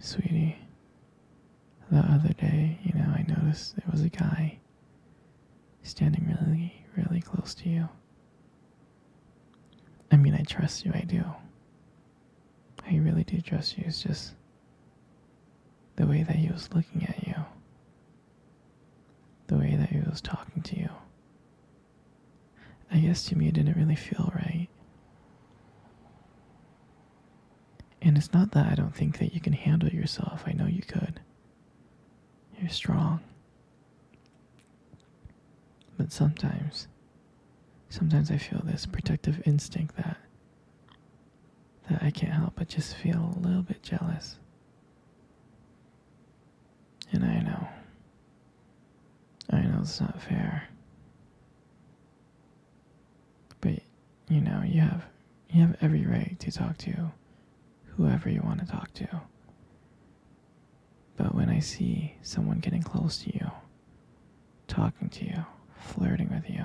Sweetie, the other day, I noticed there was a guy standing really, really close to you. I mean, I trust you, I do. I really do trust you. It's just the way that he was looking at you, the way that he was talking to you. I guess to me it didn't really feel right. And it's not that I don't think that you can handle yourself. I know you could. You're strong. But sometimes I feel this protective instinct that I can't help but just feel a little bit jealous. And I know it's not fair. But you have every right to talk to whoever you want to talk to. But when I see someone getting close to you, talking to you, flirting with you,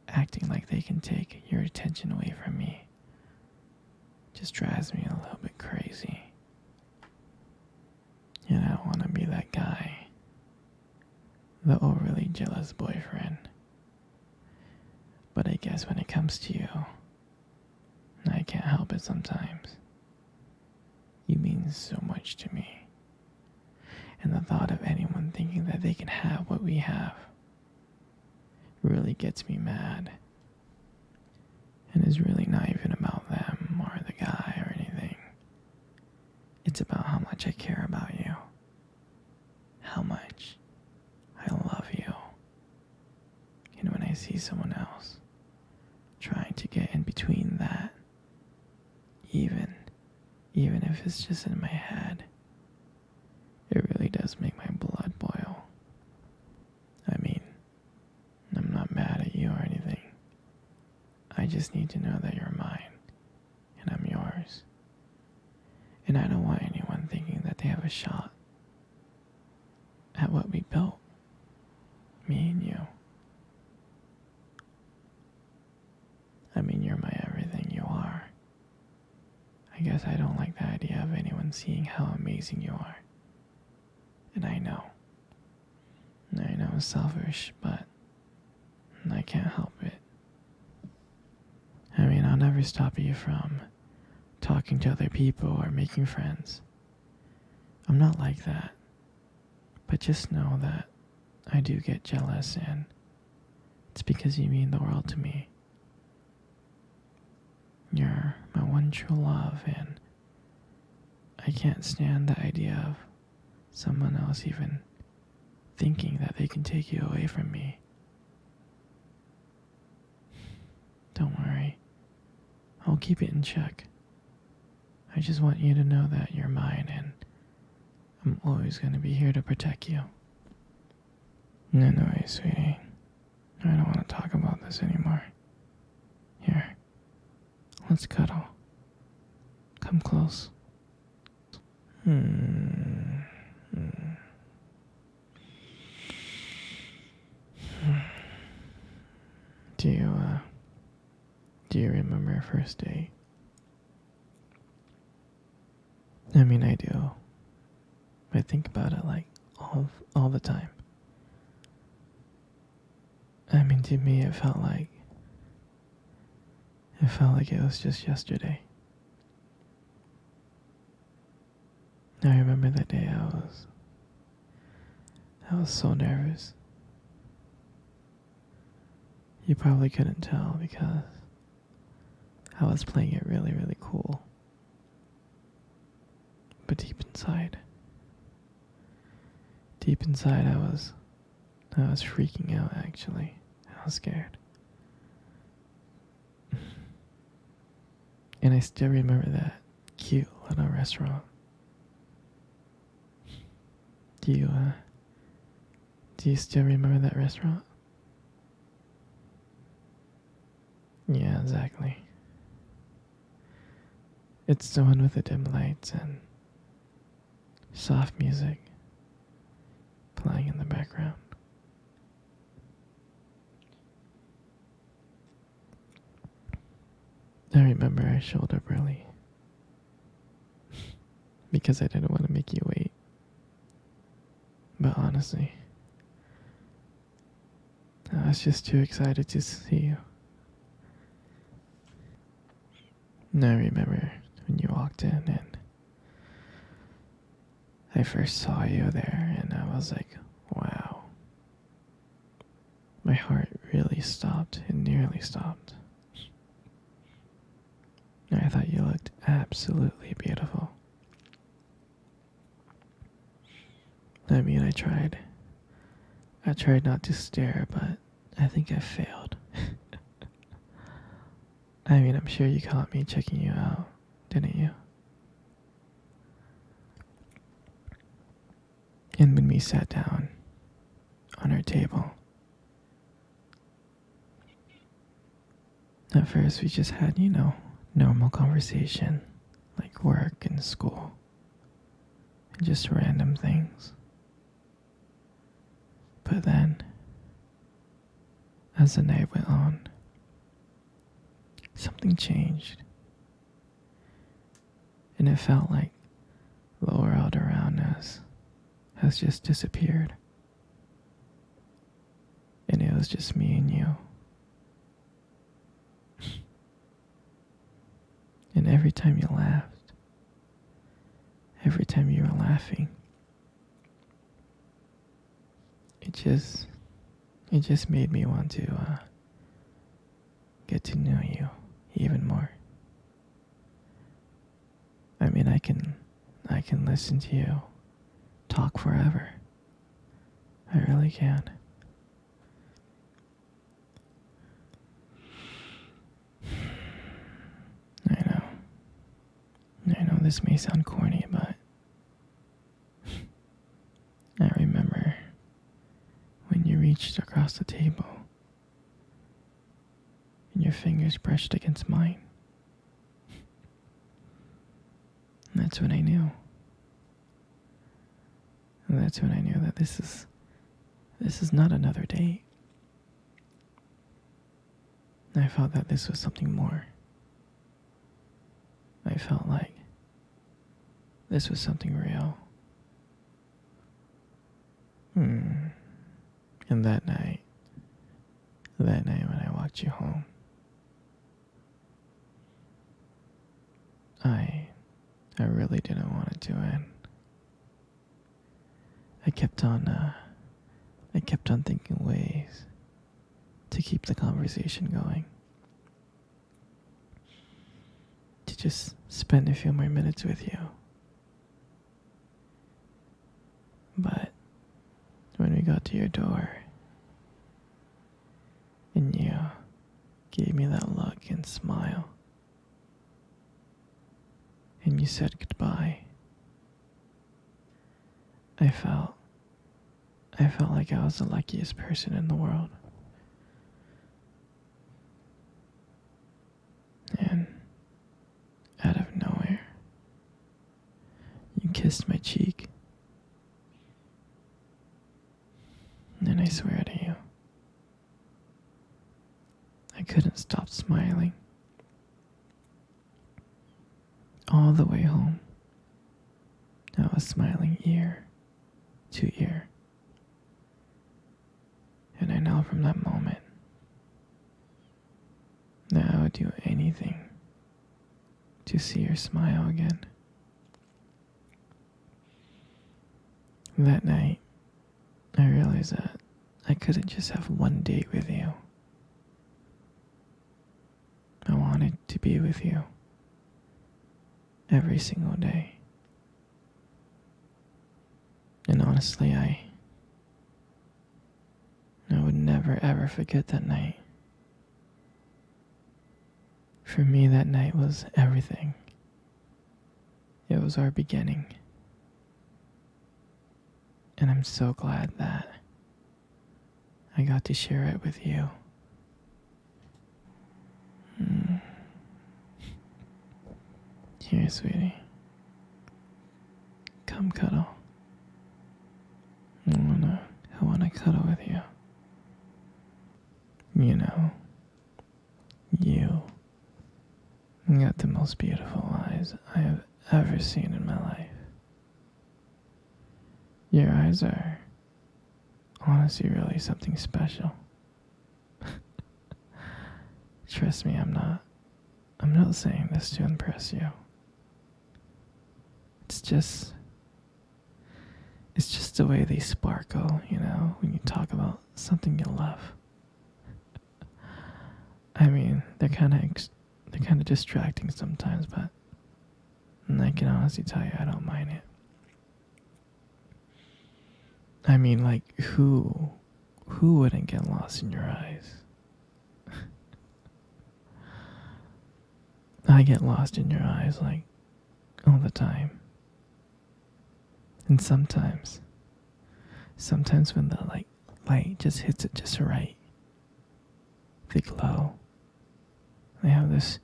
acting like they can take your attention away from me, just drives me a little bit crazy. And I don't want to be that guy, the overly jealous boyfriend. But I guess when it comes to you, I can't help it sometimes. You mean so much to me. And the thought of anyone thinking that they can have what we have really gets me mad. And it's really not even about them or the guy or anything. It's about how much I care about you. How much I love you. And when I see someone else trying to get in between that, even if it's just in my head, it really does make my blood boil. I mean, I'm not mad at you or anything. I just need to know that you're mine and I'm yours. And I don't want anyone thinking that they have a shot at what we built, me and you. I mean, you're my everything, you are. I guess I don't like the idea of anyone seeing how amazing you are. And I know it's selfish, but I can't help it. I mean, I'll never stop you from talking to other people or making friends. I'm not like that. But just know that I do get jealous, and it's because you mean the world to me. You're my one true love, and I can't stand the idea of someone else even thinking that they can take you away from me. Don't worry. I'll keep it in check. I just want you to know that you're mine, and I'm always going to be here to protect you. No, sweetie. I don't want to talk about this anymore. Here. Let's cuddle. Come close. Do you remember our first date? I mean, I do. I think about it like all the time. I mean, to me, it felt like it was just yesterday. I remember that day I was so nervous. You probably couldn't tell because I was playing it really, really cool. But deep inside, I was freaking out actually. I was scared. And I still remember that cute little restaurant. Do you still remember that restaurant? Yeah, exactly. It's the one with the dim lights and soft music playing in the background. I remember I showed up early because I didn't want to make you wait. But honestly, I was just too excited to see you. And I remember when you walked in and I first saw you there, and I was like, wow. My heart really stopped. It nearly stopped. And I thought you looked absolutely beautiful. I mean, I tried. I tried not to stare, but I think I failed. I mean, I'm sure you caught me checking you out, didn't you? And when we sat down on our table, at first we just had, normal conversation, like work and school, and just random things. But then, as the night went on, something changed. And it felt like the world around us has just disappeared. And it was just me and you. And every time you laughed, every time you were laughing, it just made me want to get to know you even more. I mean, I can listen to you talk forever. I really can. I know this may sound corny, but I remember when you reached across the table and your fingers brushed against mine. And that's when I knew. And that's when I knew that this is not another date. I felt that this was something more. I felt like this was something real. And that night when I walked you home, I really didn't want it to end. I kept on thinking ways to keep the conversation going. To just spend a few more minutes with you. But when we got to your door and you gave me that look and smile and you said goodbye, I felt like I was the luckiest person in the world. And out of nowhere, you kissed my cheek. And I swear to you, I couldn't stop smiling. All the way home, I was smiling ear to ear. And I know from that moment that I would do anything to see your smile again. That night, I realized that I couldn't just have one date with you. I wanted to be with you every single day. And honestly, I would never ever forget that night. For me, that night was everything. It was our beginning. And I'm so glad that I got to share it with you. Here, sweetie. Come cuddle. I wanna cuddle with you. You got the most beautiful eyes I have ever seen in my life. Your eyes are honestly really something special. Trust me, I'm not saying this to impress you. It's just it's just the way they sparkle, when you talk about something you love. I mean, they're kind of distracting sometimes, but I can honestly tell you I don't mind it. I mean, like who wouldn't get lost in your eyes? I get lost in your eyes like all the time. And sometimes when the light just hits it just right, they glow. They have this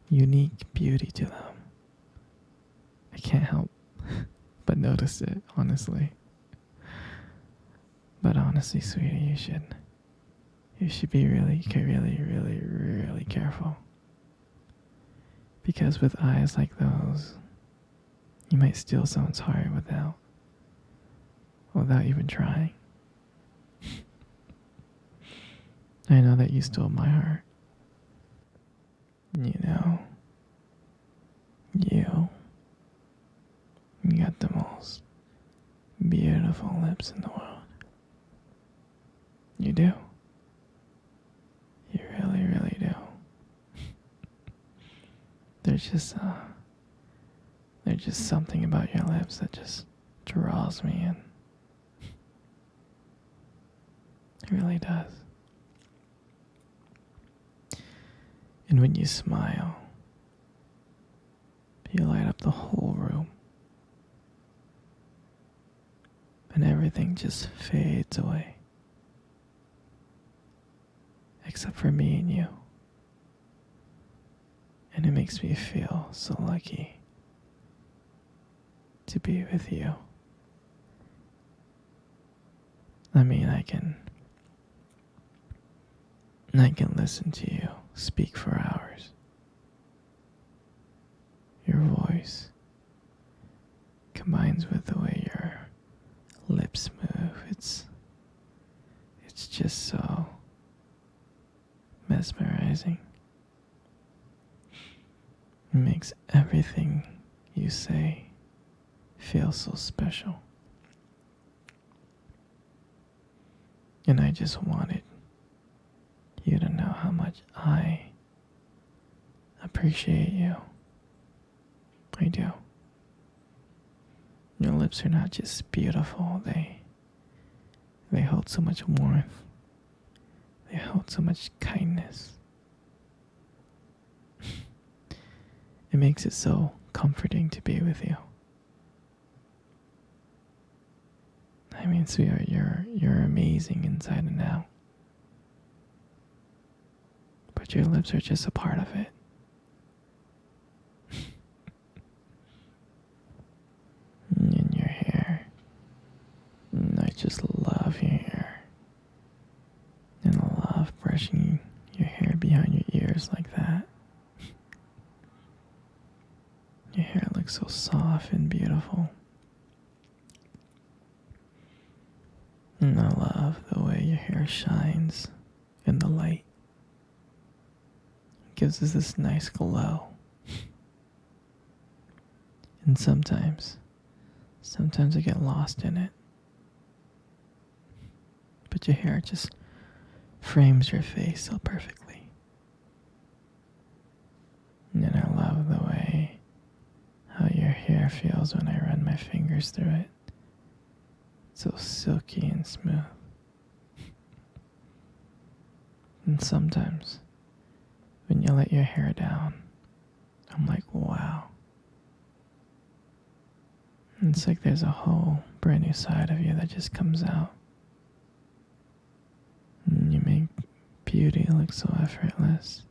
unique beauty to them. I can't help but notice it, honestly. But honestly, sweetie, you should be really, really, really, really careful. Because with eyes like those, you might steal someone's heart without even trying. I know that you stole my heart. You know, you got the most beautiful lips in the world. You do. You really, really do. There's just something about your lips that just draws me in. It really does. And when you smile, you light up the whole room. And everything just fades away. Except for me and you. And it makes me feel so lucky to be with you. I mean, I can listen to you speak for hours. Your voice combines with the way your lips move. It's just so mesmerizing. It makes everything you say feel so special. And I just wanted you to know how much I appreciate you. I do. Your lips are not just beautiful, they hold so much warmth. They hold so much kindness. It makes it so comforting to be with you. I mean, sweetheart, you're amazing inside and out. But your lips are just a part of it. And your hair. I just love your hair. And I love brushing your hair behind your ears like that. Your hair looks so soft and beautiful. And I love the way your hair shines in the light. It gives us this nice glow. And sometimes I get lost in it. But your hair just frames your face so perfectly. And I love the way how your hair feels when I run my fingers through it. So silky and smooth. And sometimes, when you let your hair down, I'm like, wow. And it's like there's a whole brand new side of you that just comes out. And you make beauty look so effortless.